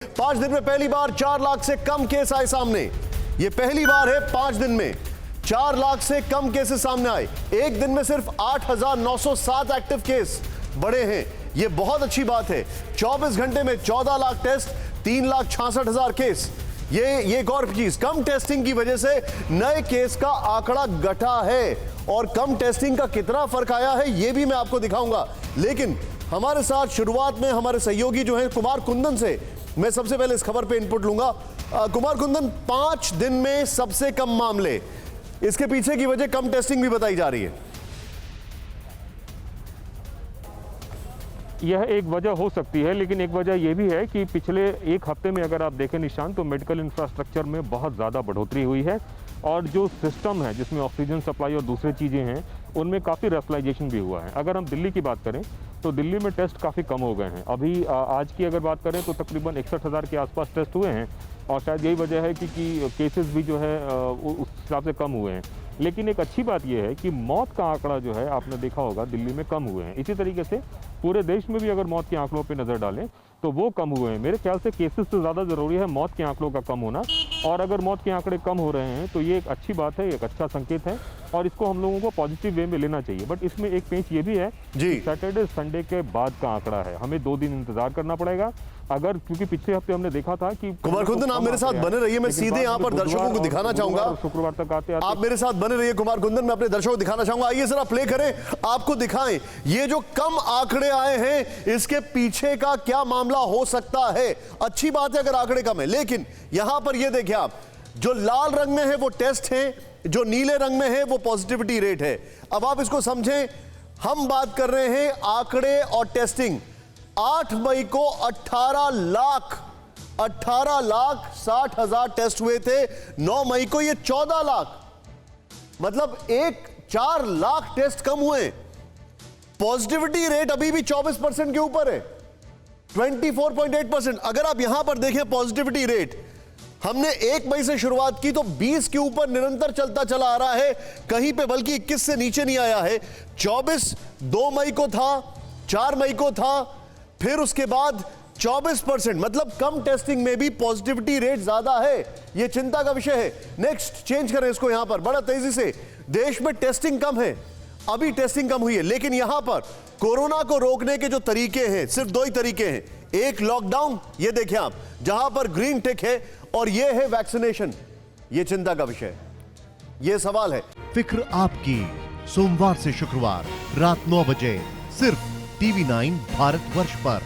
5 दिन में पहली बार 4 लाख से कम केस आए सामने। यह पहली बार है 5 दिन में 4 लाख से कम केसेस सामने आए। एक दिन में सिर्फ 8,907 एक्टिव केस बढ़े हैं। यह बहुत अच्छी बात है। 24 घंटे में 14 लाख टेस्ट, 3,66,000 केस। ये एक और चीज, कम टेस्टिंग की वजह से नए केस का आंकड़ा घटा है और कम टेस्टिंग का कितना फर्क आया है यह भी मैं आपको दिखाऊंगा। लेकिन हमारे साथ शुरुआत में हमारे सहयोगी जो हैं कुमार कुंदन से मैं सबसे पहले इस खबर पे इनपुट लूंगा। कुमार कुंदन, 5 दिन में सबसे कम मामले, इसके पीछे की वजह कम टेस्टिंग भी बताई जा रही है। यह एक वजह हो सकती है, लेकिन एक वजह यह भी है कि पिछले एक हफ्ते में अगर आप देखें निशान, तो मेडिकल इंफ्रास्ट्रक्चर में बहुत ज़्यादा बढ़ोतरी हुई है और जो सिस्टम है जिसमें ऑक्सीजन सप्लाई और दूसरी चीज़ें हैं उनमें काफ़ी रैशनलाइजेशन भी हुआ है। अगर हम दिल्ली की बात करें तो दिल्ली में टेस्ट काफ़ी कम हो गए हैं। अभी आज की अगर बात करें तो तकरीबन 61,000 के आसपास टेस्ट हुए हैं और शायद यही वजह है कि केसेस भी जो है उस हिसाब से कम हुए हैं। लेकिन एक अच्छी बात यह है कि मौत का आंकड़ा जो है आपने देखा होगा दिल्ली में कम हुए हैं। इसी तरीके से पूरे देश में भी अगर मौत के आंकड़ों पर नज़र डालें तो वो कम हुए हैं। मेरे ख्याल से केसेस से ज़्यादा ज़रूरी है मौत के आंकड़ों का कम होना, और अगर मौत के आंकड़े कम हो रहे हैं तो ये एक अच्छी बात है, एक अच्छा संकेत है और इसको हम लोगों को पॉजिटिव वे में लेना चाहिए। बट इसमें एक पेंच ये भी है जी, सैटरडे संडे के बाद का आंकड़ा है, हमें 2 दिन इंतजार करना पड़ेगा। अगर क्योंकि पिछले हफ्ते हमने देखा था कि कुमार कुंदन आप मेरे साथ बने रहिए, मैं सीधे यहां पर दर्शकों को दिखाना चाहूंगा। शुक्रवार तक आते आप मेरे साथ बने रहिए कुमार कुंदन, मैं अपने दर्शकों को दिखाना चाहूंगा। आइए जरा प्ले करें, आपको दिखाएं ये जो कम आंकड़े आए हैं इसके पीछे का क्या मामला हो सकता है। अच्छी बात है अगर आंकड़े कम है, लेकिन यहां पर ये देखिए आप, जो लाल रंग में है वो टेस्ट है, जो नीले रंग में है वो पॉजिटिविटी रेट है। अब आप इसको समझें, हम बात कर रहे हैं आंकड़े और टेस्टिंग। 8 मई को 18,60,000 टेस्ट हुए थे। 9 मई को ये 14 लाख, मतलब 4 लाख टेस्ट कम हुए। पॉजिटिविटी रेट अभी भी 24% के ऊपर है, 24.8%। अगर आप यहां पर देखें पॉजिटिविटी रेट, हमने 1 मई से शुरुआत की तो 20 के ऊपर निरंतर चलता चला आ रहा है, कहीं पे बल्कि 21 से नीचे नहीं आया है। 24 2 मई को था, 4 मई को था, फिर उसके बाद 24%, मतलब कम टेस्टिंग में भी पॉजिटिविटी रेट ज्यादा है। यह चिंता का विषय है। नेक्स्ट चेंज करें इसको, यहां पर बड़ा तेजी से, देश में टेस्टिंग कम है, अभी टेस्टिंग कम हुई है, लेकिन यहां पर कोरोना को रोकने के जो तरीके हैं सिर्फ 2 ही तरीके हैं। एक लॉकडाउन, ये देखें आप, जहां पर ग्रीन टिक है, और ये है वैक्सीनेशन। ये चिंता का विषय है, ये सवाल है। फिक्र आपकी, सोमवार से शुक्रवार रात 9 बजे सिर्फ TV9 भारतवर्ष पर।